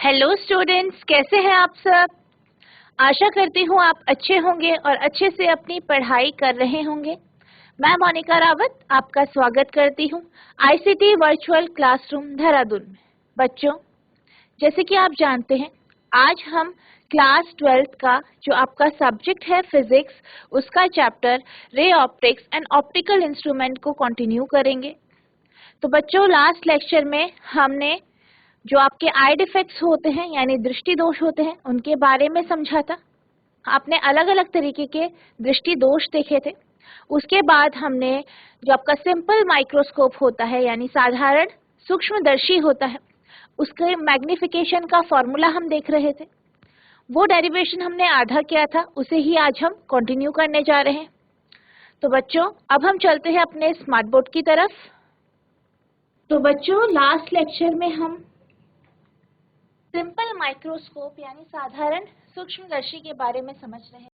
Hello students, कैसे हैं आप सब। आशा करती हूँ आप अच्छे होंगे और अच्छे से अपनी पढ़ाई कर रहे होंगे। मैं मोनिका रावत आपका स्वागत करती हूँ आईसीटी वर्चुअल क्लासरूम देहरादून में। बच्चों, जैसे कि आप जानते हैं, आज हम क्लास 12th का जो आपका सब्जेक्ट है फिजिक्स, उसका chapter ray optics and optical instrument को कंटिन्यू करेंगे। तो बच्चों, लास्ट लेक्चर में हमने जो आपके आई डिफेक्ट्स होते हैं यानी दृष्टि दोष होते हैं उनके बारे में समझा था। आपने अलग अलग तरीके के दृष्टि दोष देखे थे। उसके बाद हमने जो आपका सिंपल माइक्रोस्कोप होता है यानी साधारण सूक्ष्मदर्शी होता है, उसके मैग्निफिकेशन का फॉर्मूला हम देख रहे थे। वो डेरिवेशन हमने आधा किया था, उसे ही आज हम कंटिन्यू करने जा रहे हैं। तो बच्चों, अब हम चलते हैं अपने स्मार्ट बोर्ड की तरफ। तो बच्चों, लास्ट लेक्चर में हम सिंपल माइक्रोस्कोप यानी साधारण सूक्ष्मदर्शी के बारे में समझ रहे हैं।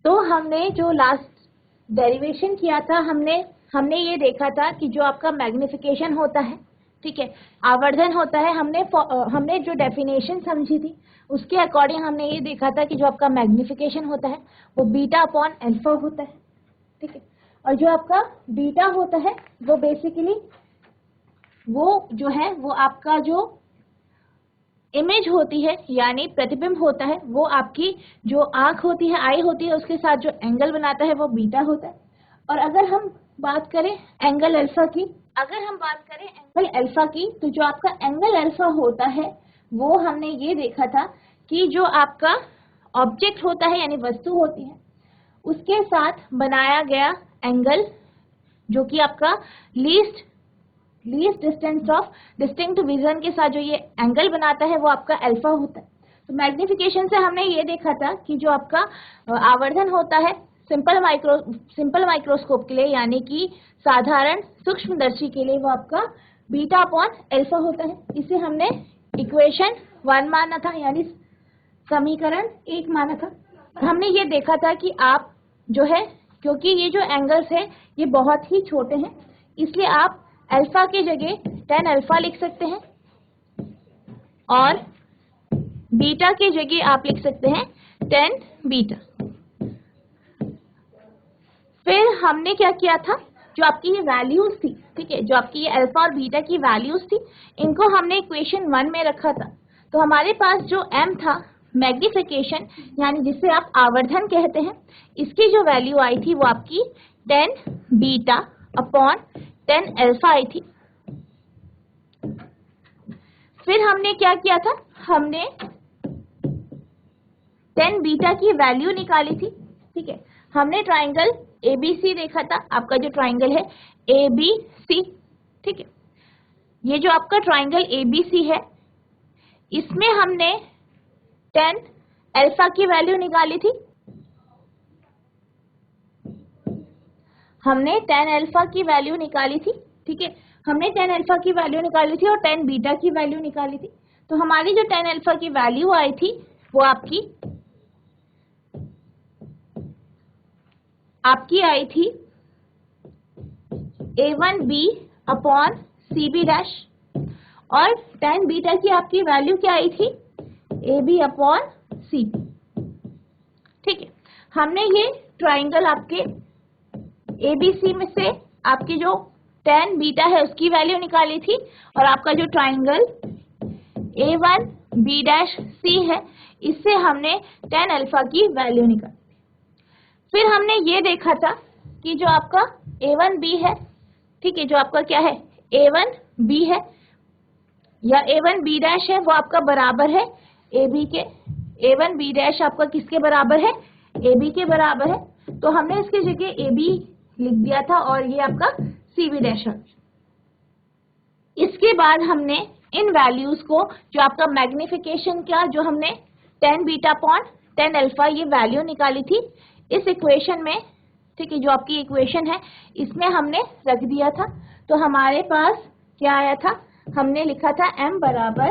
तो हमने जो लास्ट डेरिवेशन किया था, हमने ये देखा था कि जो आपका मैग्निफिकेशन होता है, ठीक है, आवर्धन होता है, हमने जो डेफिनेशन समझी थी उसके अकॉर्डिंग हमने ये देखा था कि जो आपका मैग्निफिकेशन होता है वो बीटा अपॉन अल्फा होता है, ठीक है। और जो आपका बीटा होता है वो बेसिकली वो जो है वो आपका जो इमेज होती है यानी प्रतिबिंब होता है, वो आपकी जो आंख होती है, आई होती है, उसके साथ जो एंगल बनाता है वो बीटा होता है। और अगर हम बात करें एंगल अल्फा की, तो जो आपका एंगल अल्फा होता है वो हमने ये देखा था कि जो आपका ऑब्जेक्ट होता है यानी वस्तु होती है उसके साथ बनाया गया एंगल, जो कि आपका least distance of distinct vision के साथ जो ये एंगल बनाता है वो आपका अल्फा होता है। तो मैग्निफिकेशन से हमने ये देखा था कि जो आपका आवर्धन होता है सिंपल माइक्रोस्कोप के लिए यानी कि साधारण सूक्ष्मदर्शी के लिए वो आपका बीटा अपॉन अल्फा होता है। इसे हमने इक्वेशन 1 माना था यानी समीकरण 1 माना था। हमने ये देखा था कि आप जो है, क्योंकि ये जो एंगल्स है ये बहुत ही छोटे हैं, इसलिए आप अल्फा की जगह 10 अल्फा लिख सकते हैं और बीटा की जगह आप लिख सकते हैं 10 बीटा। फिर हमने क्या किया था, जो आपकी ये वैल्यूज थी, ठीक है, जो आपकी ये अल्फा और बीटा की वैल्यूज थी, इनको हमने इक्वेशन 1 में रखा था। तो हमारे पास जो m था, मैग्निफिकेशन यानी जिसे आप आवर्धन कहते हैं, इसकी जो वैल्यू आई थी वो आपकी 10 बीटा अपॉन 10 अल्फा आई थी। फिर हमने क्या किया था, हमने 10 बीटा की वैल्यू निकाली थी, ठीक है। हमने ट्राइंगल एबीसी देखा था, आपका जो ट्राइंगल है एबीसी, ठीक है। ये जो आपका ट्राइंगल एबीसी है इसमें हमने 10 अल्फा की वैल्यू निकाली थी, हमने 10 अल्फा की वैल्यू निकाली थी, ठीक है। हमने 10 अल्फा की वैल्यू निकाली थी और 10 बीटा की वैल्यू निकाली थी। तो हमारी जो 10 अल्फा की वैल्यू आई थी वो आपकी आई थी A1B अपॉन CB डैश, और 10 बीटा की आपकी वैल्यू क्या आई थी, AB अपॉन CB, ठीक है। हमने ये ट्राइंगल आपके ABC में से आपकी जो 10 बीटा है उसकी वैल्यू निकाली थी, और आपका जो ट्राइंगल A1B डैश C है इससे हमने 10 अल्फा की वैल्यू निकाली। फिर हमने ये देखा था कि जो आपका A1B है, ठीक है, जो आपका क्या है A1 B है या A1 B डैश है, वो आपका बराबर है AB के। A1 B डैश आपका किसके बराबर है? AB के बराबर है। तो हमने इसकी जगह AB लिख दिया था और ये आपका CB डैश है। इसके बाद हमने इन वैल्यूज को, जो आपका मैग्निफिकेशन का जो हमने 10 बीटा अपॉन 10 अल्फा ये वैल्यू निकाली थी, इस इक्वेशन में, ठीक है, जो आपकी इक्वेशन है इसमें हमने रख दिया था। तो हमारे पास क्या आया था? हमने लिखा था m बराबर,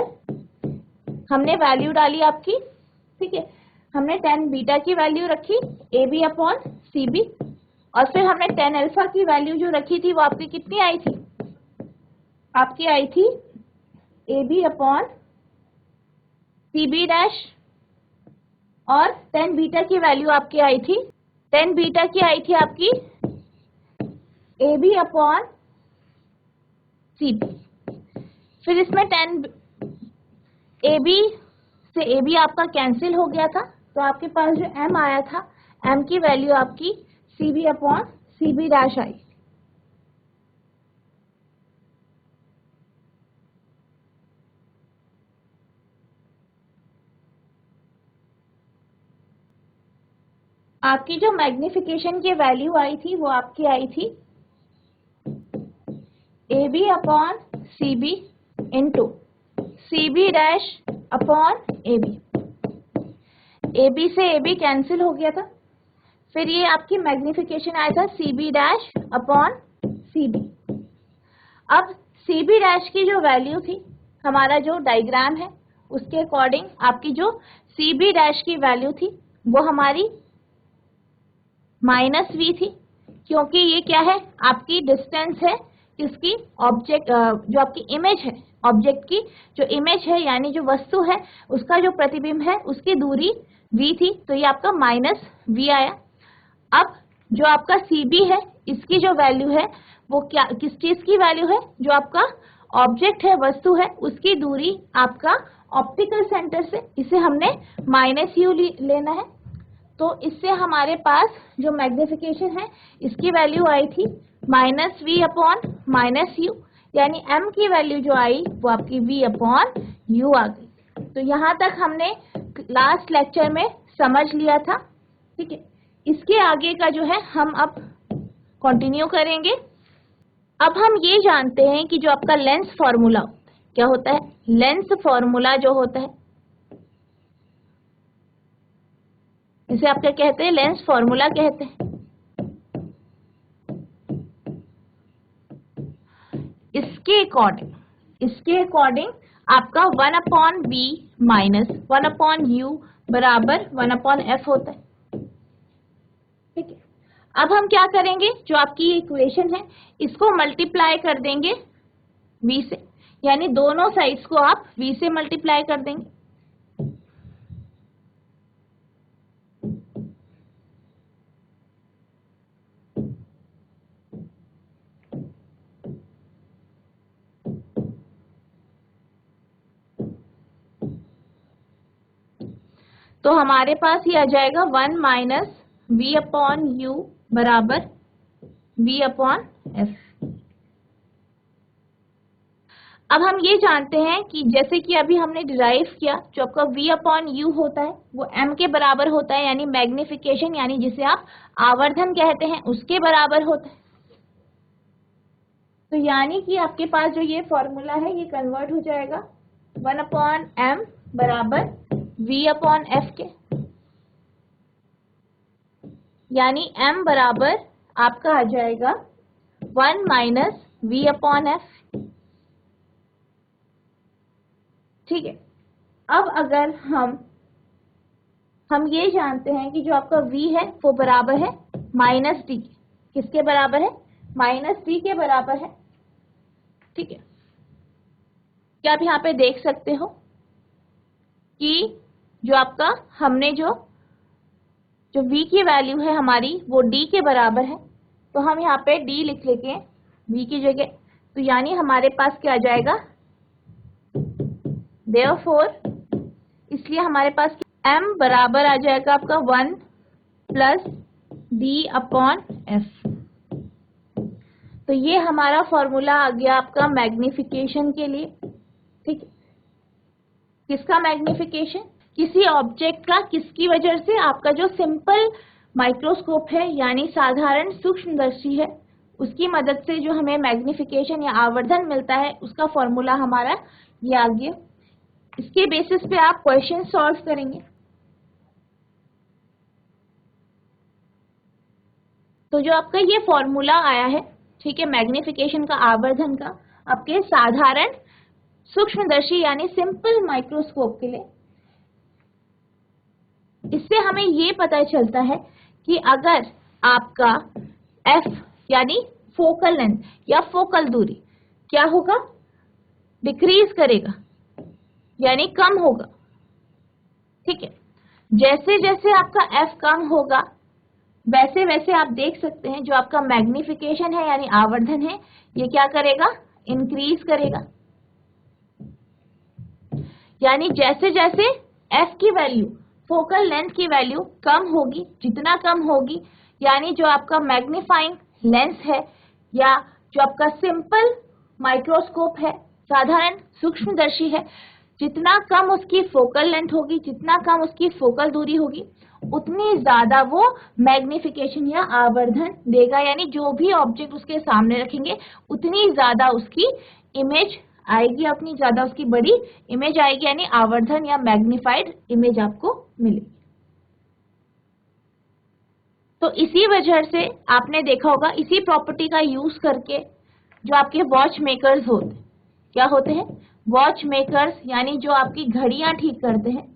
हमने वैल्यू डाली आपकी, ठीक है, हमने 10 बीटा की वैल्यू रखी AB अपॉन CB, और फिर हमने 10 अल्फा की वैल्यू जो रखी थी वो आपकी कितनी आई थी? आपकी आई थी AB अपॉन CB डैश, और 10 बीटा की वैल्यू आपकी आई थी, 10 बीटा की आई थी आपकी AB अपॉन CB। फिर इसमें 10 AB से AB आपका कैंसिल हो गया था, तो आपके पास जो M आया था, M की वैल्यू आपकी CB upon CB dash I. आपकी जो मैग्निफिकेशन की वैल्यू आई थी वो आपकी आई थी AB upon CB into CB dash upon AB। AB से AB कैंसिल हो गया था, फिर ये आपकी मैग्निफिकेशन आया था CB डैश अपॉन CB। अब CB डैश की जो वैल्यू थी, हमारा जो डायग्राम है उसके अकॉर्डिंग आपकी जो CB डैश की वैल्यू थी वो हमारी -V थी, क्योंकि ये क्या है? आपकी डिस्टेंस है किसकी? ऑब्जेक्ट, जो आपकी इमेज है, ऑब्जेक्ट की जो इमेज है यानी जो वस्तु है उसका जो प्रतिबिंब है उसकी दूरी V थी, तो ये आपका -V आया। अब जो आपका CB है इसकी जो वैल्यू है वो क्या, किस चीज की वैल्यू है? जो आपका ऑब्जेक्ट है, वस्तु है, उसकी दूरी आपका ऑप्टिकल सेंटर से, इसे हमने -U लेना है। तो इससे हमारे पास जो मैग्निफिकेशन है इसकी वैल्यू आई थी -V अपॉन -U, यानी M की वैल्यू जो आई वो आपकी V अपॉन U आ गई। तो यहाँ तक हमने लास्ट लेक्चर में समझ लिया था, ठीक है। इसके आगे का जो है हम अब कंटिन्यू करेंगे। अब हम ये जानते हैं कि जो आपका लेंस फॉर्मूला क्या होता है? लेंस फॉर्मूला जो होता है इसे आप क्या कहते हैं? लेंस फॉर्मूला कहते हैं। इसके अकॉर्डिंग आपका 1 upon B minus 1 upon U बराबर 1 अपॉन F होता है, ठीक है। अब हम क्या करेंगे? जो आपकी इक्वेशन है इसको मल्टीप्लाई कर देंगे V से, यानी दोनों साइड्स को आप V से मल्टीप्लाई कर देंगे। तो हमारे पास ये आ जाएगा 1 माइनस V अपॉन U बराबर V अपॉन F। अब हम ये जानते हैं कि जैसे कि अभी हमने डिराइव किया, जो आपका V अपॉन U होता है वो M के बराबर होता है, यानी मैग्निफिकेशन, यानी जिसे आप आवर्धन कहते हैं, उसके बराबर होता है। तो यानी कि आपके पास जो ये फॉर्मूला है ये कन्वर्ट हो जाएगा 1 अपॉन M बराबर V अपॉन F के, यानी M बराबर आपका आ जाएगा 1 माइनस V अपॉन F, ठीक है। अब अगर हम ये जानते हैं कि जो आपका V है वो बराबर है -D के, किसके बराबर है? -D के बराबर है, ठीक है। क्या आप यहाँ पे देख सकते हो कि जो आपका हमने जो V की वैल्यू है हमारी वो D के बराबर है, तो हम यहाँ पे D लिख लेते हैं V की जगह, तो यानी हमारे पास क्या आ जाएगा? Therefore, इसलिए हमारे पास M बराबर आ जाएगा आपका 1 प्लस D अपॉन F। तो ये हमारा फॉर्मूला आ गया आपका मैग्निफिकेशन के लिए। ठीक है, किसका मैग्निफिकेशन? किसी ऑब्जेक्ट का किसकी वजह से? आपका जो सिंपल माइक्रोस्कोप है यानी साधारण सूक्ष्मदर्शी है, उसकी मदद से जो हमें मैग्निफिकेशन या आवर्धन मिलता है, उसका फॉर्मूला हमारा ये आ गया। इसके बेसिस पे आप क्वेश्चन सॉल्व करेंगे। तो जो आपका ये फॉर्मूला आया है, ठीक है, मैग्निफिकेशन का, आवर्धन का, आपके साधारण सूक्ष्मदर्शी यानी सिंपल माइक्रोस्कोप के लिए, इससे हमें ये पता चलता है कि अगर आपका f यानी फोकल लेंथ या फोकल दूरी क्या होगा? डिक्रीज करेगा यानी कम होगा। ठीक है, जैसे जैसे आपका f कम होगा वैसे वैसे आप देख सकते हैं जो आपका मैग्निफिकेशन है यानी आवर्धन है, ये क्या करेगा? इंक्रीज करेगा। यानी जैसे जैसे f की वैल्यू, फोकल लेंथ की वैल्यू कम होगी, जितना कम होगी यानी जो आपका मैग्नीफाइंग लेंस है या जो आपका सिंपल माइक्रोस्कोप है, साधारण सूक्ष्मदर्शी है, जितना कम उसकी फोकल लेंथ होगी, जितना कम उसकी फोकल दूरी होगी, उतनी ज्यादा वो मैग्निफिकेशन या आवर्धन देगा। यानी जो भी ऑब्जेक्ट उसके सामने रखेंगे उतनी ज्यादा उसकी इमेज आएगी, अपनी ज्यादा उसकी बड़ी इमेज आएगी, यानी आवर्धन या मैग्निफाइड इमेज आपको मिलेगी। तो इसी वजह से आपने देखा होगा, इसी प्रॉपर्टी का यूज करके जो आपके वॉच मेकर्स होते, क्या होते हैं? वॉच मेकर्स, यानी जो आपकी घड़ियां ठीक करते हैं,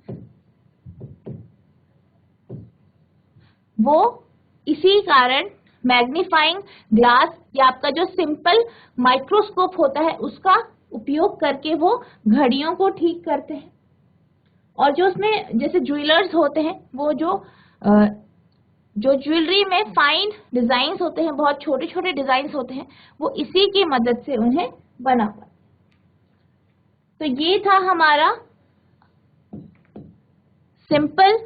वो इसी कारण मैग्नीफाइंग ग्लास या आपका जो सिंपल माइक्रोस्कोप होता है उसका उपयोग करके वो घड़ियों को ठीक करते हैं। और जो उसमें जैसे ज्वेलर्स होते हैं, वो जो ज्वेलरी में फाइन डिजाइन्स होते हैं, बहुत छोटे छोटे डिजाइन्स होते हैं, वो इसी की मदद से उन्हें बना पाते। तो ये था हमारा सिंपल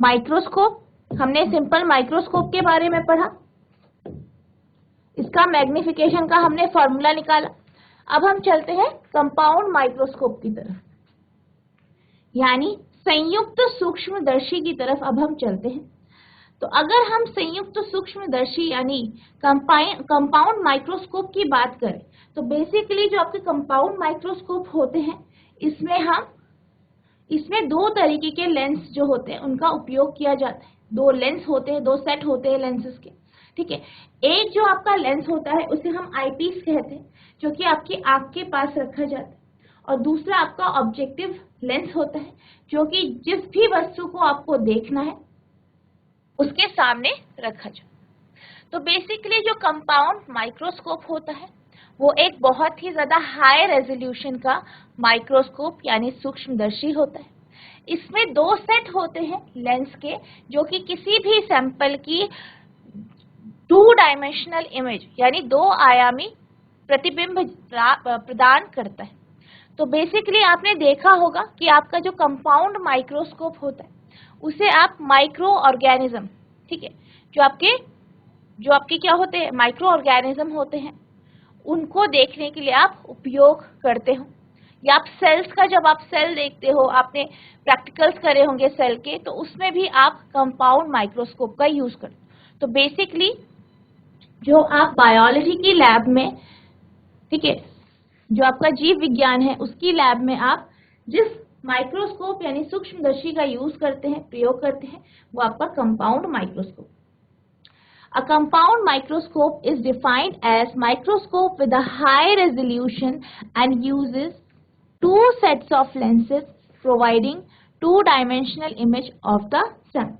माइक्रोस्कोप। हमने सिंपल माइक्रोस्कोप के बारे में पढ़ा, इसका मैग्निफिकेशन का हमने फॉर्मूला निकाला। अब हम चलते हैं कंपाउंड माइक्रोस्कोप की तरफ, यानी संयुक्त सूक्ष्मदर्शी की तरफ अब हम चलते हैं। तो अगर हम संयुक्त सूक्ष्मदर्शी यानी कंपाउंड माइक्रोस्कोप की बात करें, तो बेसिकली जो आपके कंपाउंड माइक्रोस्कोप होते हैं, इसमें दो तरीके के लेंस जो होते हैं उनका उपयोग किया जाता है। दो लेंस होते हैं, दो सेट होते हैं लेंसेज के। ठीक है, एक जो आपका लेंस होता है उसे हम आईपीस कहते हैं, जो कि आपकी आंख के पास रखा जाता है, और दूसरा आपका ऑब्जेक्टिव लेंस होता है, जो कि जिस भी वस्तु को आपको देखना है उसके सामने रखा जाए। तो बेसिकली जो कंपाउंड माइक्रोस्कोप होता है वो एक बहुत ही ज्यादा हाई रेजोल्यूशन का माइक्रोस्कोप यानी सूक्ष्मदर्शी होता है। इसमें दो सेट होते हैं लेंस के, जो कि किसी भी सैंपल की 2 डायमेंशनल इमेज यानी 2 आयामी प्रतिबिंब प्रदान करता है। तो बेसिकली आपने देखा होगा कि आपका जो कंपाउंड माइक्रोस्कोप होता है उसे आप माइक्रो ऑर्गेनिज्म, ठीक है, जो आपके क्या होते हैं, माइक्रो ऑर्गेनिज्म होते हैं, उनको देखने के लिए आप उपयोग करते हो। या आप सेल्स का, जब आप सेल देखते हो, आपने प्रैक्टिकल्स करे होंगे सेल के, तो उसमें भी आप कंपाउंड माइक्रोस्कोप का यूज करते हो। तो बेसिकली जो आप बायोलॉजी की लैब में, ठीक है, जो आपका जीव विज्ञान है उसकी लैब में आप जिस माइक्रोस्कोप यानी सूक्ष्मदर्शी का यूज करते हैं, प्रयोग करते हैं, वो आपका compound microscope. A compound microscope is defined as microscope with a high resolution and uses two sets of lenses providing two-dimensional image of the sample.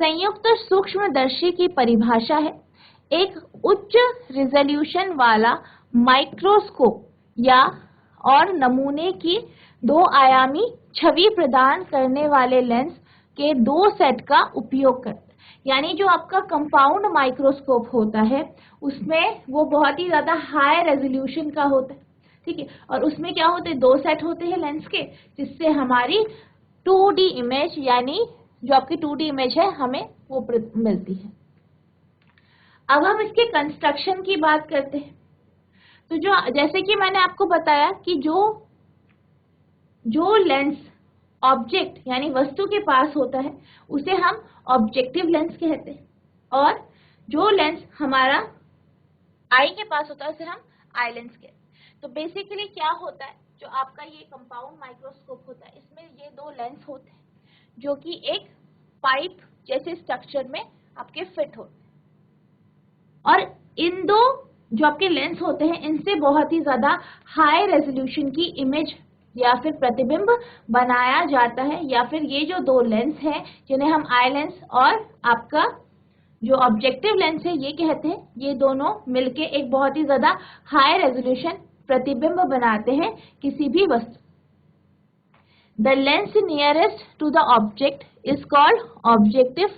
संयुक्त सूक्ष्मदर्शी की परिभाषा है एक उच्च रिजोल्यूशन वाला माइक्रोस्कोप या और नमूने की 2 आयामी छवि प्रदान करने वाले लेंस के 2 सेट का उपयोग करता है। यानी जो आपका कंपाउंड माइक्रोस्कोप होता है उसमें वो बहुत ही ज्यादा हाई रेजोल्यूशन का होता है, ठीक है, और उसमें क्या होते हैं, 2 सेट होते हैं लेंस के, जिससे हमारी 2D इमेज यानी जो आपकी 2D इमेज है हमें वो मिलती है। अब हम इसके कंस्ट्रक्शन की बात करते हैं। तो जैसे कि मैंने आपको बताया कि जो लेंस ऑब्जेक्ट यानी वस्तु के पास होता है उसे हम ऑब्जेक्टिव लेंस कहते हैं, और जो लेंस हमारा आई के पास होता है उसे हम आई लेंस कहते हैं। तो बेसिकली क्या होता है, जो आपका ये कंपाउंड माइक्रोस्कोप होता है इसमें ये दो लेंस होते हैं जो कि एक पाइप जैसे स्ट्रक्चर में आपके फिट होते हैं, और इन दो जो आपके लेंस होते हैं इनसे बहुत ही ज्यादा हाई रेजोल्यूशन की इमेज या फिर प्रतिबिंब बनाया जाता है, या फिर ये जो दो लेंस हैं जिन्हें हम आई लेंस और आपका जो ऑब्जेक्टिव लेंस है ये कहते हैं, ये दोनों मिलके एक बहुत ही ज्यादा हाई रेजोल्यूशन प्रतिबिंब बनाते हैं किसी भी वस्तु। The lens nearest to the object is called objective,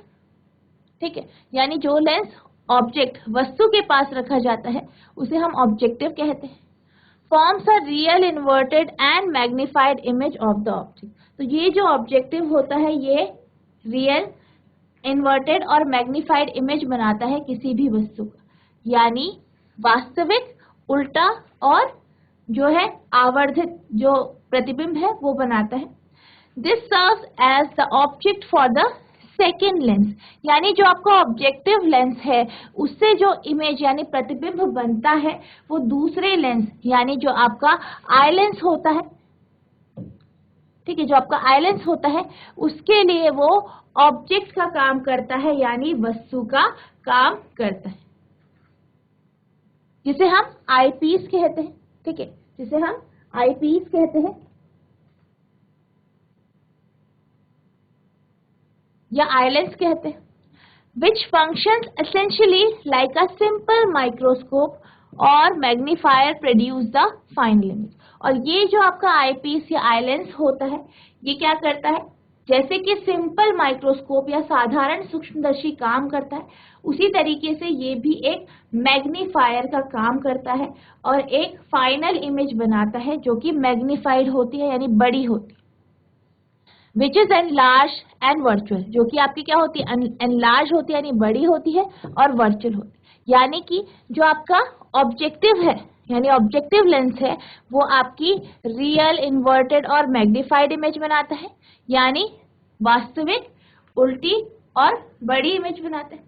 ठीक है, यानी जो लेंस ऑब्जेक्ट वस्तु के पास रखा जाता है उसे हम ऑब्जेक्टिव कहते हैं। Forms a real inverted and magnified image of the object. तो ये जो ऑब्जेक्टिव होता है ये रियल, इन्वर्टेड और मैग्नीफाइड इमेज बनाता है किसी भी वस्तु का, यानी वास्तविक, उल्टा और जो है आवर्धित जो प्रतिबिंब है वो बनाता है। This serves as the object for the second lens, यानी जो आपका ऑब्जेक्टिव लेंस है उससे जो इमेज यानी प्रतिबिंब बनता है वो दूसरे लेंस यानी जो आपका आई लेंस होता है, ठीक है, जो आपका आई लेंस होता है उसके लिए वो ऑब्जेक्ट का काम करता है यानी वस्तु का काम करता है, जिसे हम आई पीस कहते हैं, ठीक है, जिसे हम आई पीस कहते हैं या आई लेंस कहते हैं, which functions essentially like a simple microscope और magnifier produce the final image। और ये जो आपका आई पीस या आई लेंस होता है ये क्या करता है, जैसे कि सिंपल माइक्रोस्कोप या साधारण सूक्ष्मदर्शी काम करता है उसी तरीके से ये भी एक मैग्नीफायर का काम करता है और एक फाइनल इमेज बनाता है जो कि मैग्नीफाइड होती है यानी बड़ी होती है, which is enlarge and virtual, जो कि आपकी क्या होती है, एनलार्ज होती है यानी बड़ी होती है और वर्चुअल होती है, यानी कि जो आपका ऑब्जेक्टिव है यानी ऑब्जेक्टिव लेंस है वो आपकी रियल, इन्वर्टेड और मैग्नीफाइड इमेज बनाता है, यानी वास्तविक, उल्टी और बड़ी इमेज बनाता है।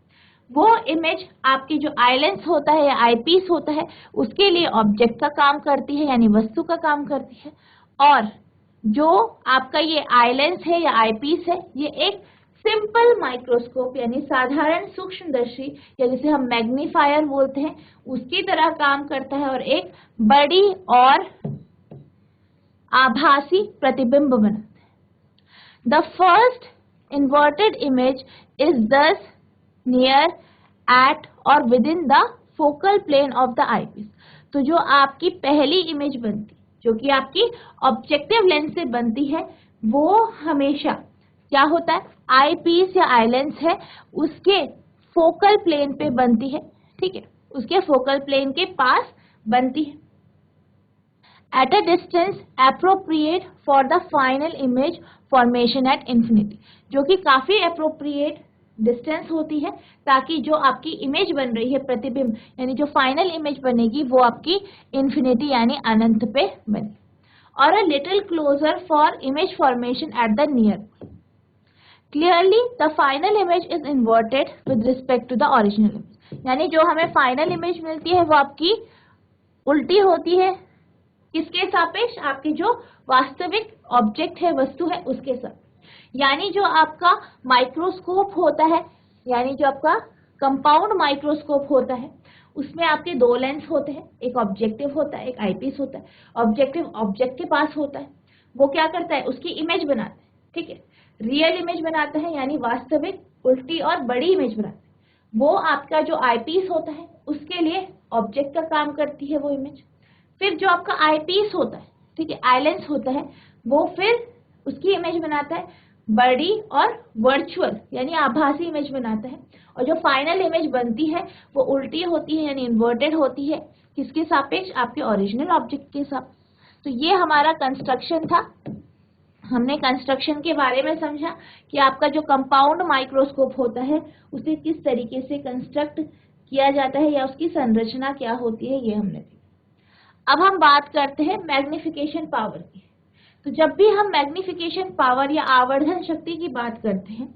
वो इमेज आपकी जो आई लेंस होता है या आई पीस होता है उसके लिए ऑब्जेक्ट का काम करती है यानी वस्तु का काम करती है, और जो आपका ये आई लेंस है या आई पीस है ये एक सिंपल माइक्रोस्कोप यानी साधारण सूक्ष्मदर्शी या जिसे हम मैग्नीफायर बोलते हैं उसकी तरह काम करता है और एक बड़ी और आभासी प्रतिबिंब बनाता है। The first inverted image is thus near, at or within the focal plane of the eyepiece. तो जो आपकी पहली इमेज बनती जो कि आपकी ऑब्जेक्टिव लेंस से बनती है वो हमेशा क्या होता है, आई पीस या आई लेंस है उसके फोकल प्लेन पे बनती है, ठीक है, उसके फोकल प्लेन के पास बनती है, at a distance appropriate for the final image formation at infinity, जो कि काफी एप्रोप्रिएट डिस्टेंस होती है ताकि जो आपकी इमेज बन रही है प्रतिबिंब यानी जो फाइनल इमेज बनेगी वो आपकी इंफिनिटी यानी अनंत पे बने, और a little closer for image formation at the near. Clearly the final image is inverted with respect to the original image, यानी जो हमें फाइनल इमेज मिलती है वो आपकी उल्टी होती है, किसके सापेक्ष, आपके जो वास्तविक ऑब्जेक्ट है वस्तु है उसके साथ, यानी जो आपका माइक्रोस्कोप होता है यानी जो आपका कंपाउंड माइक्रोस्कोप होता है उसमें आपके दो लेंस होते हैं, एक ऑब्जेक्टिव होता है एक आईपीस होता है। ऑब्जेक्टिव ऑब्जेक्ट के पास होता है, वो क्या करता है उसकी इमेज बनाता है, ठीक है, रियल इमेज बनाता है यानी वास्तविक, उल्टी और बड़ी इमेज बनाता है। वो आपका जो आईपीस होता है उसके लिए ऑब्जेक्ट का काम करती है वो इमेज। फिर जो आपका आईपीस होता है, ठीक है, आई लेंस होता है, वो फिर उसकी इमेज बनाता है बड़ी और वर्चुअल यानी आभासी इमेज बनाता है, और जो फाइनल इमेज बनती है वो उल्टी होती है यानी इन्वर्टेड होती है, किसके सापेक्ष, आपके ओरिजिनल ऑब्जेक्ट के सापेक्ष। तो ये हमारा कंस्ट्रक्शन था, हमने कंस्ट्रक्शन के बारे में समझा कि आपका जो कंपाउंड माइक्रोस्कोप होता है उसे किस तरीके से कंस्ट्रक्ट किया जाता है या उसकी संरचना क्या होती है, ये हमने देखा। अब हम बात करते हैं मैग्निफिकेशन पावर की। तो जब भी हम मैग्निफिकेशन पावर या आवर्धन शक्ति की बात करते हैं,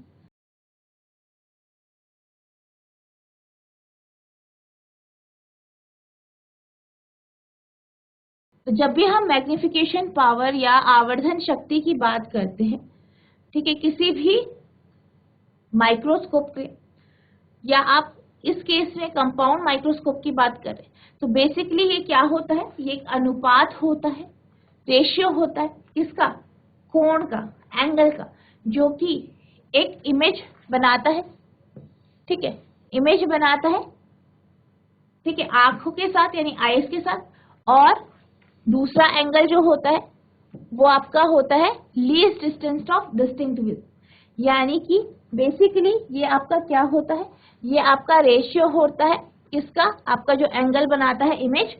तो जब भी हम मैग्निफिकेशन पावर या आवर्धन शक्ति की बात करते हैं, ठीक है, किसी भी माइक्रोस्कोप के, या आप इस केस में कंपाउंड माइक्रोस्कोप की बात करें, तो बेसिकली ये क्या होता है, ये एक अनुपात होता है, रेशियो होता है, किसका, कोण का, एंगल का, जो कि एक इमेज बनाता है, ठीक है, इमेज बनाता है, ठीक है, आंखों के साथ यानी आईज के साथ। और दूसरा एंगल जो होता है वो आपका होता है least distance of distinct vision, यानी कि बेसिकली ये आपका क्या होता है, ये आपका रेशियो होता है किसका, आपका जो एंगल बनाता है इमेज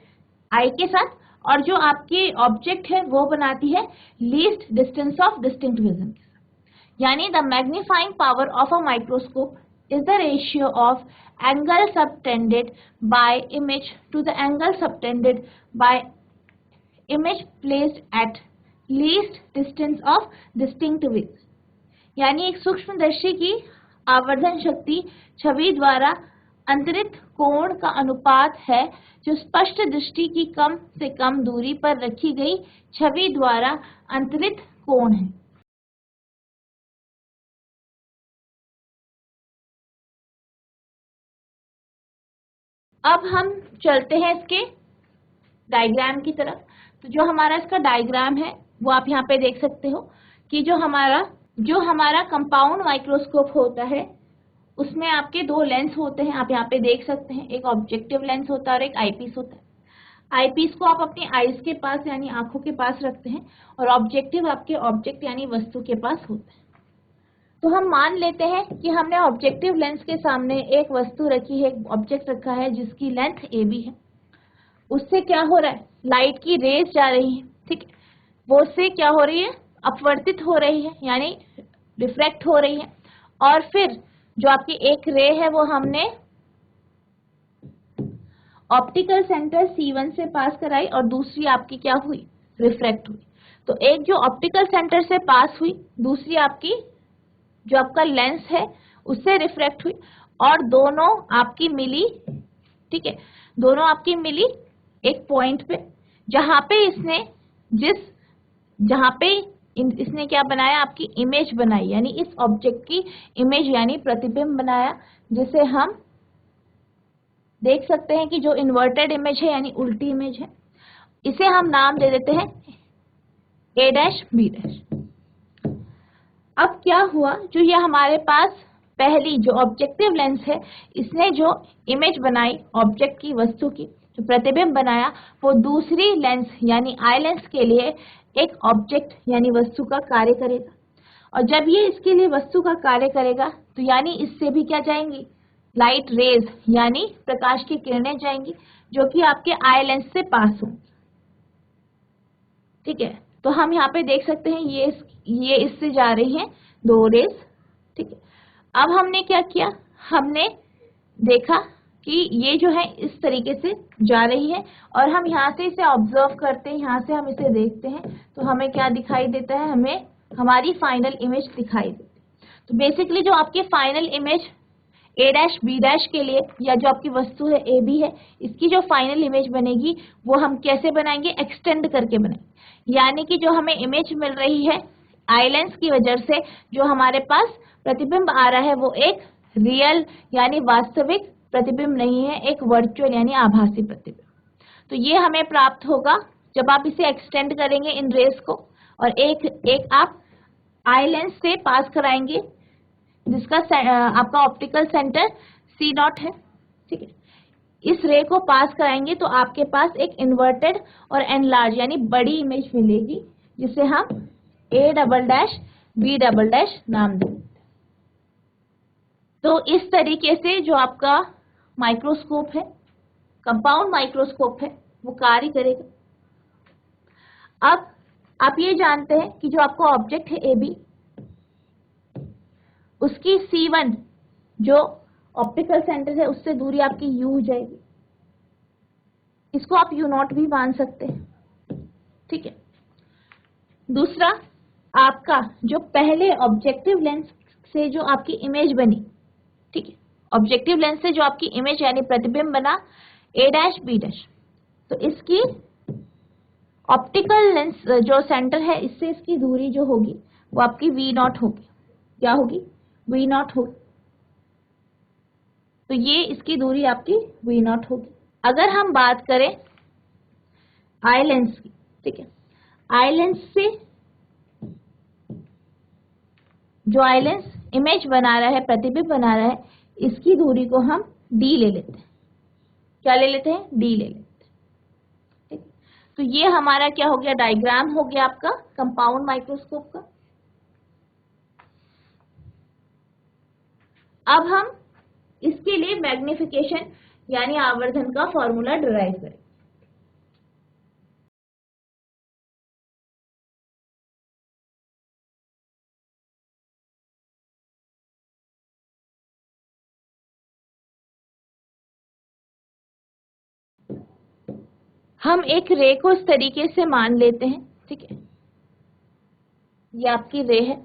आई के साथ, और जो आपकी ऑब्जेक्ट है वो बनाती है least distance of distinct vision के साथ। यानी the magnifying power of a microscope is the ratio of angle subtended by image to the angle subtended by image placed at least distance of distinct width। यानी एक सूक्ष्मदर्शी की आवर्धन शक्ति छवि द्वारा अंतरित कोण का अनुपात है जो स्पष्ट दृष्टि की कम से कम दूरी पर रखी गई छवि द्वारा अंतरित कोण है। अब हम चलते हैं इसके डायग्राम की तरफ। तो जो हमारा इसका डायग्राम है वो आप यहाँ पे देख सकते हो कि जो हमारा कंपाउंड माइक्रोस्कोप होता है उसमें आपके दो लेंस होते हैं, आप यहाँ पे देख सकते हैं, एक ऑब्जेक्टिव लेंस होता है और एक आईपीस होता है। आईपीस को आप अपनी आईज के पास यानी आंखों के पास रखते हैं और ऑब्जेक्टिव आपके ऑब्जेक्ट यानी वस्तु के पास होता है। तो हम मान लेते हैं कि हमने ऑब्जेक्टिव लेंस के सामने एक वस्तु रखी है, एक ऑब्जेक्ट रखा है जिसकी लेंथ ए बी है। उससे क्या हो रहा है, लाइट की रेज जा रही है, ठीक है, वो उससे क्या हो रही है, अपवर्तित हो रही है यानी रिफ्रैक्ट हो रही है। और फिर जो आपकी एक रे है वो हमने ऑप्टिकल सेंटर C1 से पास कराई और दूसरी आपकी क्या हुई, रिफ्रैक्ट हुई। तो एक जो ऑप्टिकल सेंटर से पास हुई, दूसरी आपकी जो आपका लेंस है उससे रिफ्रैक्ट हुई, और दोनों आपकी मिली, ठीक है, दोनों आपकी मिली एक पॉइंट पे, जहां पे इसने क्या बनाया, आपकी इमेज बनाई, यानी इस ऑब्जेक्ट की इमेज यानी प्रतिबिंब बनाया, जिसे हम देख सकते हैं कि जो इन्वर्टेड इमेज है यानी उल्टी इमेज है। इसे हम नाम दे देते हैं A डैश B डैश। अब क्या हुआ, जो ये हमारे पास पहली जो ऑब्जेक्टिव लेंस है इसने जो इमेज बनाई ऑब्जेक्ट की, वस्तु की, जो प्रतिबिंब बनाया, वो दूसरी लेंस यानी आई लेंस के लिए एक ऑब्जेक्ट यानी वस्तु का कार्य करेगा। और जब ये इसके लिए वस्तु का कार्य करेगा तो यानी इससे भी क्या जाएंगी, लाइट रेज यानी प्रकाश की किरणें जाएंगी जो कि आपके आई लेंस से पास होंगी, ठीक है। तो हम यहाँ पे देख सकते हैं ये इससे जा रही हैं दो रेज, ठीक है। अब हमने क्या किया, हमने देखा कि ये जो है इस तरीके से जा रही है और हम यहाँ से इसे ऑब्जर्व करते हैं, यहाँ से हम इसे देखते हैं तो हमें क्या दिखाई देता है, हमें हमारी फाइनल इमेज दिखाई देती है। तो बेसिकली जो आपकी final image A dash B dash के लिए, या जो आपकी वस्तु है A B है, इसकी जो फाइनल इमेज बनेगी वो हम कैसे बनाएंगे, एक्सटेंड करके बनाएंगे। यानी कि जो हमें इमेज मिल रही है आई लेंस की वजह से जो हमारे पास प्रतिबिंब आ रहा है वो एक रियल यानी वास्तविक प्रतिबिंब नहीं है, एक वर्चुअल यानी आभासी प्रतिबिंब। तो ये हमें प्राप्त होगा जब आप इसे एक्सटेंड करेंगे इन रेस को, और एक आप आई लेंस से पास कराएंगे जिसका आपका ऑप्टिकल सेंटर C0 है, ठीक है। इस रे को पास कराएंगे तो आपके पास एक इन्वर्टेड और एनलार्ज यानी बड़ी इमेज मिलेगी जिसे हम A double dash B double dash नाम देंगे। तो इस तरीके से जो आपका माइक्रोस्कोप है, कंपाउंड माइक्रोस्कोप है, वो कार्य करेगा। अब आप ये जानते हैं कि जो आपका ऑब्जेक्ट है AB, उसकी C1 जो ऑप्टिकल सेंटर है उससे दूरी आपकी u हो जाएगी। इसको आप u0 भी मान सकते हैं, ठीक है। दूसरा, आपका जो पहले ऑब्जेक्टिव लेंस से जो आपकी इमेज बनी, ठीक है, ऑब्जेक्टिव लेंस से जो आपकी इमेज यानी प्रतिबिंब बना a', b', तो इसकी ऑप्टिकल लेंस जो सेंटर है इससे इसकी दूरी जो होगी वो आपकी v0 होगी। क्या होगी? v0 होगी। तो ये इसकी दूरी आपकी v0 होगी। अगर हम बात करें आई लेंस की, ठीक है, आई लेंस से जो आई लेंस इमेज बना रहा है, प्रतिबिंब बना रहा है, इसकी दूरी को हम d ले लेते हैं। क्या ले लेते हैं? d ले लेते हैं। ठीक, तो ये हमारा क्या हो गया? डायग्राम हो गया आपका कंपाउंड माइक्रोस्कोप का। अब हम इसके लिए मैग्निफिकेशन यानी आवर्धन का फॉर्मूला डिराइव करें। हम एक रे को इस तरीके से मान लेते हैं, ठीक है, ये आपकी रे है,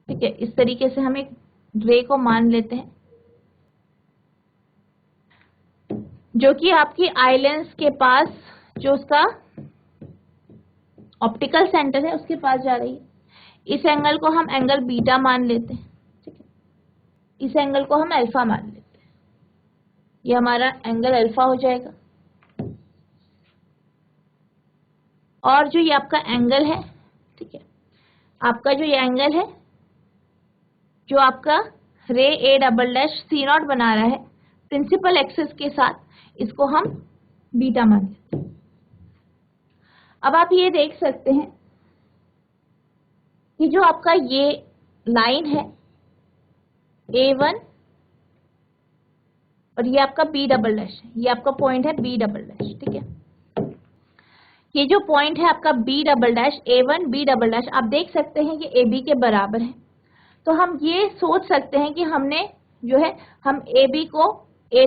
ठीक है, इस तरीके से हम एक रे को मान लेते हैं जो कि आपकी आई लेंस के पास जो उसका ऑप्टिकल सेंटर है उसके पास जा रही है। इस एंगल को हम एंगल बीटा मान लेते हैं, ठीक है, इस एंगल को हम अल्फा मान लेते हैं, ये हमारा एंगल अल्फा हो जाएगा। और जो ये आपका एंगल है, ठीक है, आपका जो ये एंगल है जो आपका रे a'' C0 बना रहा है प्रिंसिपल एक्सिस के साथ, इसको हम बीटा मान लेते हैं। अब आप ये देख सकते हैं कि जो आपका ये लाइन है A1 और ये आपका B'' है, ये आपका पॉइंट है B'', ठीक है। ये जो पॉइंट है आपका B'', A1 B'', आप देख सकते हैं ये AB के बराबर है। तो हम ये सोच सकते हैं कि हमने जो है हम AB को A',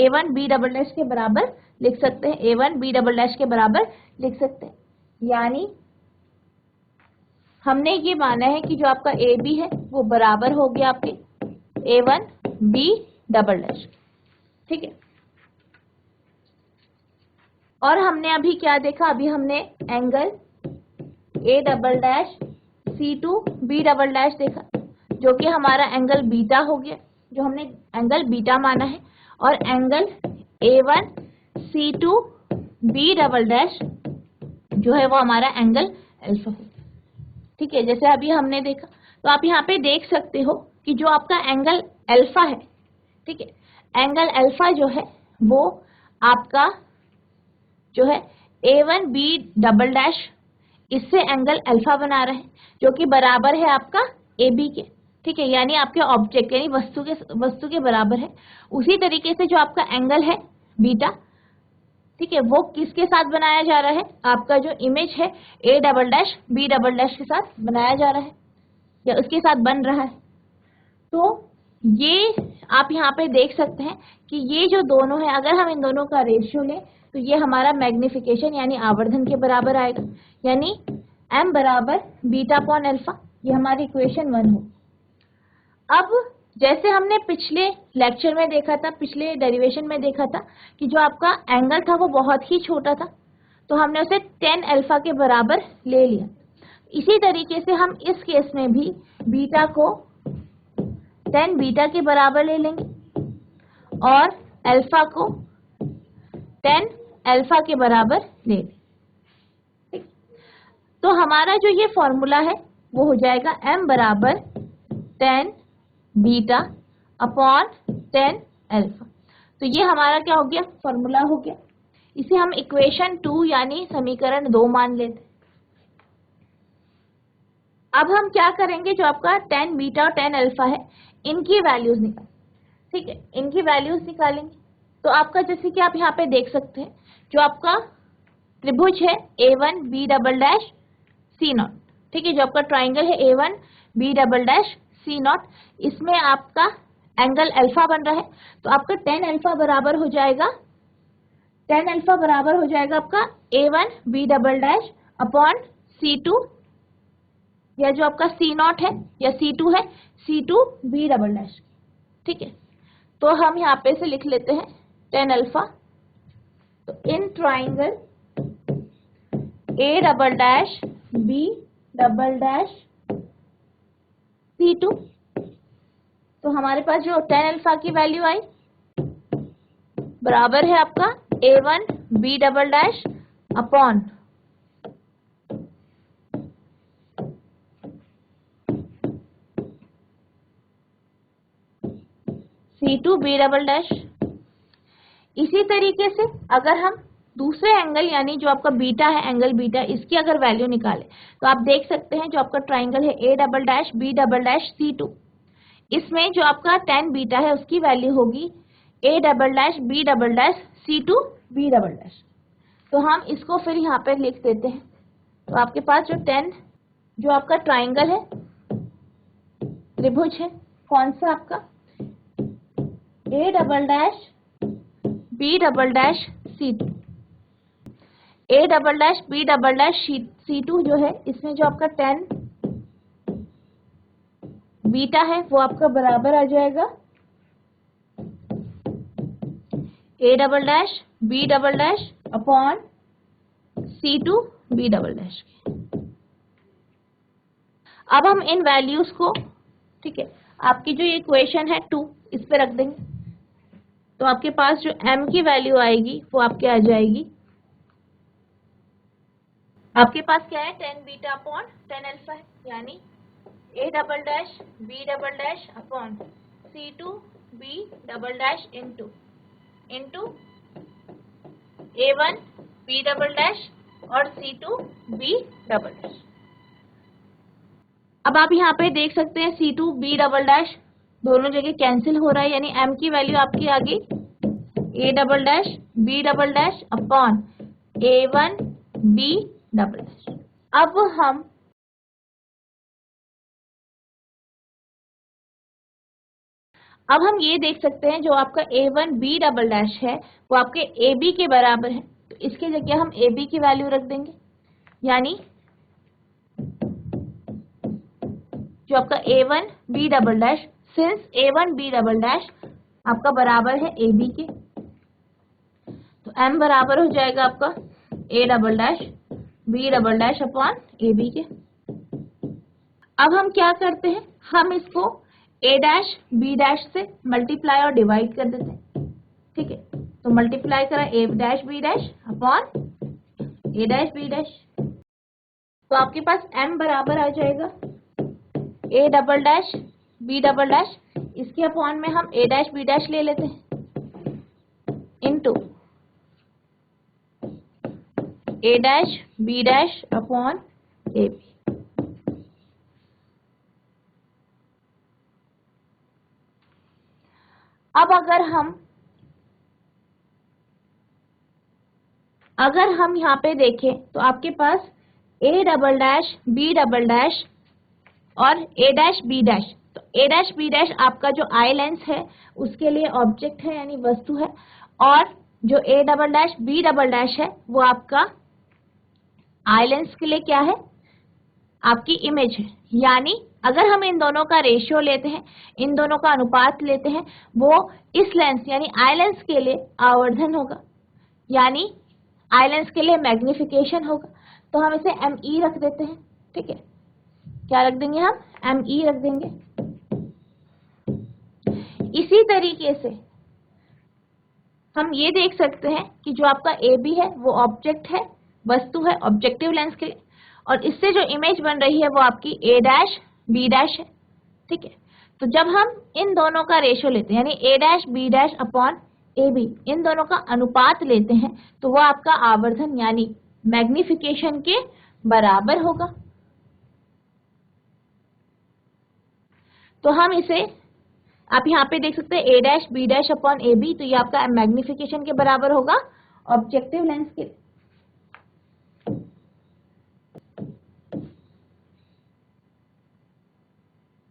A1 B'' के बराबर लिख सकते हैं, A1 B'' के बराबर लिख सकते हैं। यानी हमने ये माना है कि जो आपका AB है वो बराबर हो गया आपके A1 B'', ठीक है। और हमने अभी क्या देखा? अभी हमने एंगल A'' C2 B'' देखा जो कि हमारा एंगल बीटा हो गया, जो हमने एंगल बीटा माना है, और एंगल A1 C2 B'' जो है वो हमारा एंगल अल्फा हो गया, ठीक है, जैसे अभी हमने देखा। तो आप यहाँ पे देख सकते हो कि जो आपका एंगल अल्फा है, ठीक है, एंगल अल्फा जो है वो आपका जो है A1 B'' इससे एंगल अल्फा बना रहा है जो कि बराबर है आपका AB के, ठीक है, यानी आपके ऑब्जेक्ट यानी वस्तु के बराबर है। उसी तरीके से जो आपका एंगल है बीटा, ठीक है, वो किसके साथ बनाया जा रहा है? आपका जो इमेज है A'' B'' के साथ बनाया जा रहा है या उसके साथ बन रहा है। तो ये आप यहाँ पे देख सकते हैं कि ये जो दोनों है, अगर हम इन दोनों का रेशियो लें तो ये हमारा मैग्निफिकेशन यानी आवर्धन के बराबर आएगा, यानी m बराबर β/α। ये हमारी इक्वेशन 1 हो। अब जैसे हमने पिछले लेक्चर में देखा था, पिछले डेरिवेशन में देखा था कि जो आपका एंगल था वो बहुत ही छोटा था, तो हमने उसे tan α के बराबर ले लिया। इसी तरीके से हम इस केस में भी बीटा को tan β के बराबर ले लेंगे और अल्फा को tan α के बराबर ले लेंगे। तो हमारा जो ये फॉर्मूला है वो हो जाएगा m बराबर tan β/tan α। तो ये हमारा क्या हो गया? फॉर्मूला हो गया। इसे हम इक्वेशन 2 यानी समीकरण 2 मान लेते हैं। अब हम क्या करेंगे? जो आपका tan β और tan α है इनकी वैल्यूज निकाल, ठीक है, इनकी वैल्यूज निकालेंगे। तो आपका जैसे कि आप यहाँ पे देख सकते हैं जो आपका त्रिभुज है A1 B'' C0, ठीक है, जो आपका ट्राइंगल है A1 B'' सी नॉट, इसमें आपका एंगल अल्फा बन रहा है, तो आपका टेन अल्फा बराबर हो जाएगा, टेन अल्फा बराबर हो जाएगा आपका A1 B double dash upon C2, या जो आपका सी नॉट है या C2 है C2 B डबल डैश। ठीक है, तो हम यहाँ पे से लिख लेते हैं टेन अल्फा। तो in triangle A double dash B double dash C2, तो हमारे पास जो टेन अल्फा की वैल्यू आई बराबर है आपका A1 B double dash upon C2 B double dash. इसी तरीके से अगर हम दूसरे एंगल यानी जो आपका बीटा है, एंगल बीटा, इसकी अगर वैल्यू निकालें तो आप देख सकते हैं जो आपका ट्राइंगल है A double dash B double dash C2, इसमें जो आपका टेन बीटा है उसकी वैल्यू होगी A double dash B double dash C2 B double dash. तो हम इसको फिर यहाँ पे लिख देते हैं। तो आपके पास जो टेन, जो आपका ट्राइंगल है, त्रिभुज है, कौन सा आपका A double dash B double dash C2, A double dash B double dash C2 जो है, इसमें जो आपका टेन बीटा है वो आपका बराबर आ जाएगा A double dash B double dash upon C2 B double dash. अब हम इन वैल्यूज को, ठीक है, आपकी जो इक्वेशन है 2, इस पे रख देंगे, तो आपके पास जो m की वैल्यू आएगी वो आपके आ जाएगी, आपके पास क्या है, tan beta upon tan alpha है, यानी A double dash B double dash upon C2 B double dash into A1 B double dash और C2 B डबल डैश। अब आप यहाँ पे देख सकते हैं C2 B डबल डैश दोनों जगह कैंसिल हो रहा है, यानी m की वैल्यू आपकी आ गई A double dash B double dash upon A1 B double dash. अब हम ये देख सकते हैं जो आपका A1 B डबल डैश है वो आपके AB के बराबर है, तो इसके जगह हम AB की वैल्यू रख देंगे, यानी जो आपका A1 B double dash, since A1 B double dash आपका बराबर है AB के, तो M बराबर हो जाएगा आपका A double dash B double dash upon AB के। अब हम क्या करते हैं, हम इसको A डैश B डैश से मल्टीप्लाई और डिवाइड कर देते हैं। ठीक है, तो मल्टीप्लाई करा A dash B dash upon A dash B dash, तो आपके पास M बराबर आ जाएगा A double dash B double dash, इसके अपॉन में हम A डैश B डैश ले लेते हैं into A dash B dash upon AB। अब अगर हम यहाँ पे देखें तो आपके पास A double dash B double dash और A डैश B डैश, तो A डैश B डैश आपका जो आई लेंस है उसके लिए ऑब्जेक्ट है यानी वस्तु है, और जो A double dash B double dash है वो आपका आई लेंस के लिए क्या है, आपकी इमेज है। यानी अगर हम इन दोनों का रेशियो लेते हैं, इन दोनों का अनुपात लेते हैं, वो इस लेंस यानी आई लेंस के लिए आवर्धन होगा, यानी आई लेंस के लिए मैग्निफिकेशन होगा, तो हम इसे ME रख देते हैं। ठीक है, क्या रख देंगे हम, ME रख देंगे। इसी तरीके से हम ये देख सकते हैं कि जो आपका AB है वो ऑब्जेक्ट है, वस्तु है ऑब्जेक्टिव लेंस के लिए, और इससे जो इमेज बन रही है वो आपकी A डैश B डैश है। ठीक है, तो जब हम इन दोनों का रेशियो लेते हैं यानी A dash B dash upon AB, इन दोनों का अनुपात लेते हैं, तो वो आपका आवर्धन यानी मैग्निफिकेशन के बराबर होगा। तो हम इसे, आप यहाँ पे देख सकते हैं A dash B dash upon AB, तो ये आपका मैग्निफिकेशन के बराबर होगा ऑब्जेक्टिव लेंस के।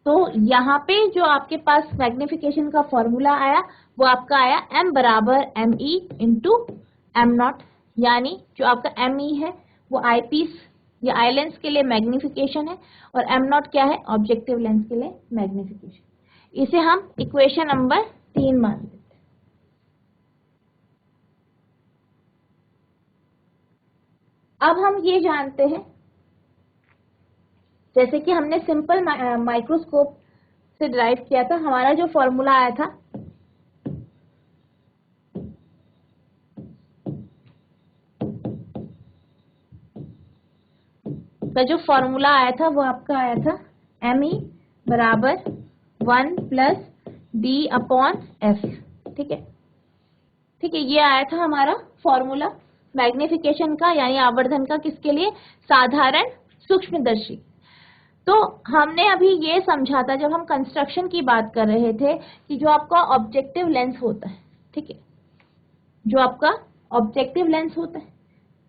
तो यहाँ पे जो आपके पास मैग्निफिकेशन का फॉर्मूला आया वो आपका आया m बराबर me इंटू एम नॉट, यानी जो आपका me है वो आई पीस या आई लेंस के लिए मैग्निफिकेशन है और एम नॉट क्या है, ऑब्जेक्टिव लेंस के लिए मैग्निफिकेशन। इसे हम इक्वेशन नंबर 3 मान लेते हैं। अब हम ये जानते हैं, जैसे कि हमने सिंपल माइक्रोस्कोप से डिराइव किया था, हमारा जो फॉर्मूला आया था वो आपका आया था me बराबर 1 प्लस डी अपॉन एफ। ठीक है, ये आया था हमारा फॉर्मूला मैग्निफिकेशन का, यानी आवर्धन का, किसके लिए, साधारण सूक्ष्मदर्शी। तो हमने अभी ये समझा था जब हम कंस्ट्रक्शन की बात कर रहे थे कि जो आपका ऑब्जेक्टिव लेंस होता है, ठीक है, जो आपका ऑब्जेक्टिव लेंस होता है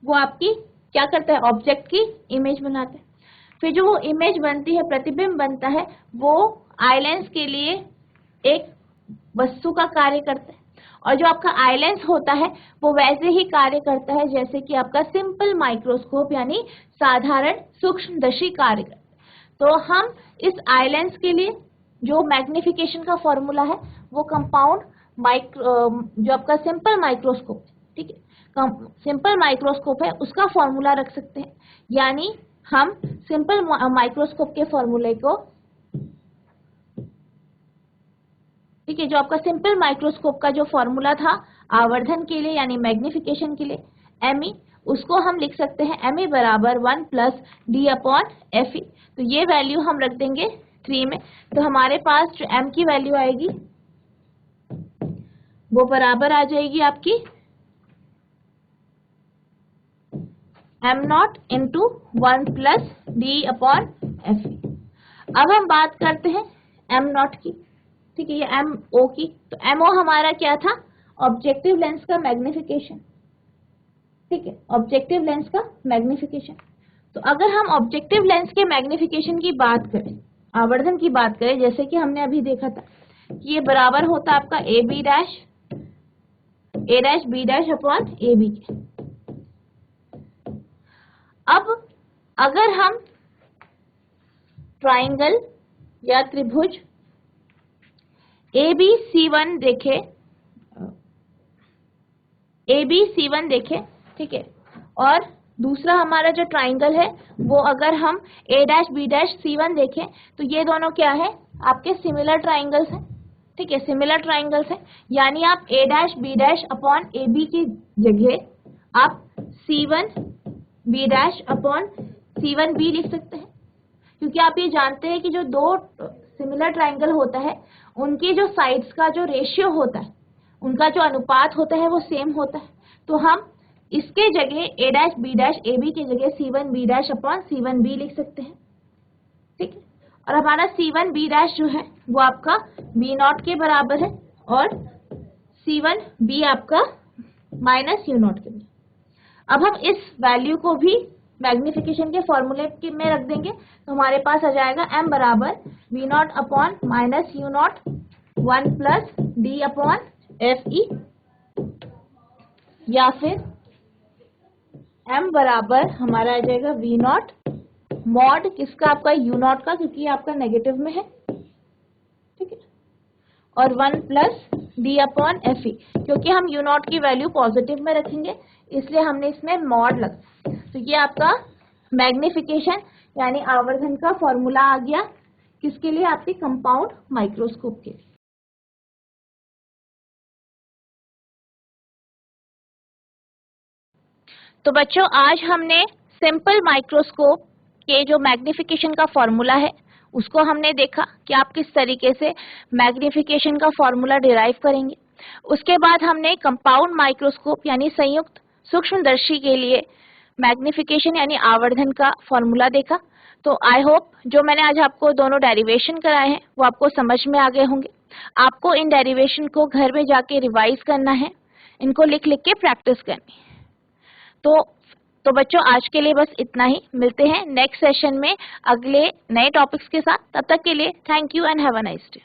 वो आपकी क्या करता है, ऑब्जेक्ट की इमेज बनाता है। फिर जो वो इमेज बनती है, प्रतिबिंब बनता है, वो आई लेंस के लिए एक वस्तु का कार्य करता है, और जो आपका आई लेंस होता है वो वैसे ही कार्य करता है जैसे कि आपका सिंपल माइक्रोस्कोप यानी साधारण सूक्ष्मदर्शी कार्य करता है। तो हम इस आई लेंस के लिए जो मैग्निफिकेशन का फॉर्मूला है वो कंपाउंड जो आपका सिंपल माइक्रोस्कोप, ठीक है, सिंपल माइक्रोस्कोप है उसका फॉर्मूला रख सकते हैं। यानी हम सिंपल माइक्रोस्कोप के फॉर्मूले को, ठीक है, जो आपका सिंपल माइक्रोस्कोप का जो फॉर्मूला था आवर्धन के लिए यानी मैग्निफिकेशन के लिए me, उसको हम लिख सकते हैं me बराबर 1 प्लस डी अपॉन fe। तो ये वैल्यू हम रख देंगे 3 में, तो हमारे पास जो m की वैल्यू आएगी वो बराबर आ जाएगी आपकी m not into 1 plus D upon fe। अब हम बात करते हैं m नॉट की, ठीक है, ये MO की। तो MO हमारा क्या था, ऑब्जेक्टिव लेंस का मैग्निफिकेशन, ठीक है, ऑब्जेक्टिव लेंस का मैग्निफिकेशन। तो अगर हम ऑब्जेक्टिव लेंस के मैग्निफिकेशन की बात करें, आवर्धन की बात करें, जैसे कि हमने अभी देखा था कि ये बराबर होता है आपका a dash b dash upon AB के। अब अगर हम ट्राइंगल या त्रिभुज ABC1 देखें, ठीक है, और दूसरा हमारा जो ट्राइंगल है वो अगर हम A dash B dash C1 देखें, तो ये दोनों क्या है, आपके सिमिलर ट्राइंगल्स हैं, ठीक है, सिमिलर ट्राइंगल्स हैं। यानी आप A dash B dash upon AB की जगह आप C1 B dash upon C1B लिख सकते हैं, क्योंकि आप ये जानते हैं कि जो दो सिमिलर ट्राइंगल होता है उनकी जो साइड्स का जो रेशियो होता है, उनका जो अनुपात होता है वो सेम होता है। तो हम इसके जगह A dash B dash AB की जगह C1 B dash upon C1B लिख सकते हैं, ठीक है, और हमारा C1 B डैश जो है वो आपका B नॉट के बराबर है और C1 B आपका माइनस U नॉट के बराबर। अब हम इस वैल्यू को भी मैग्निफिकेशन के फॉर्मूले में रख देंगे, तो हमारे पास आ जाएगा m बराबर V not upon minus U not 1 plus D upon FE, या फिर m बराबर हमारा आ जाएगा V नॉट मॉड किसका, आपका U नॉट का, क्योंकि ये आपका नेगेटिव में है, ठीक है, और 1 प्लस D अपॉन FE, क्योंकि हम U नॉट की वैल्यू पॉजिटिव में रखेंगे इसलिए हमने इसमें मॉड लगा। तो ये आपका मैग्निफिकेशन यानी आवर्धन का फॉर्मूला आ गया, किसके लिए, आपके कंपाउंड माइक्रोस्कोप के लिए। तो बच्चों आज हमने सिंपल माइक्रोस्कोप के जो मैग्निफिकेशन का फॉर्मूला है उसको हमने देखा कि आप किस तरीके से मैग्निफिकेशन का फॉर्मूला डिराइव करेंगे। उसके बाद हमने कंपाउंड माइक्रोस्कोप यानी संयुक्त सूक्ष्मदर्शी के लिए मैग्निफिकेशन यानी आवर्धन का फॉर्मूला देखा। तो आई होप जो मैंने आज आपको दोनों डेरिवेशन कराए हैं वो आपको समझ में आ गए होंगे। आपको इन डेरिवेशन को घर में जाके रिवाइज करना है, इनको लिख लिख के प्रैक्टिस करनी है। तो तो बच्चों आज के लिए बस इतना ही, मिलते हैं नेक्स्ट सेशन में अगले नए टॉपिक्स के साथ। तब तक के लिए thank you and have a nice day.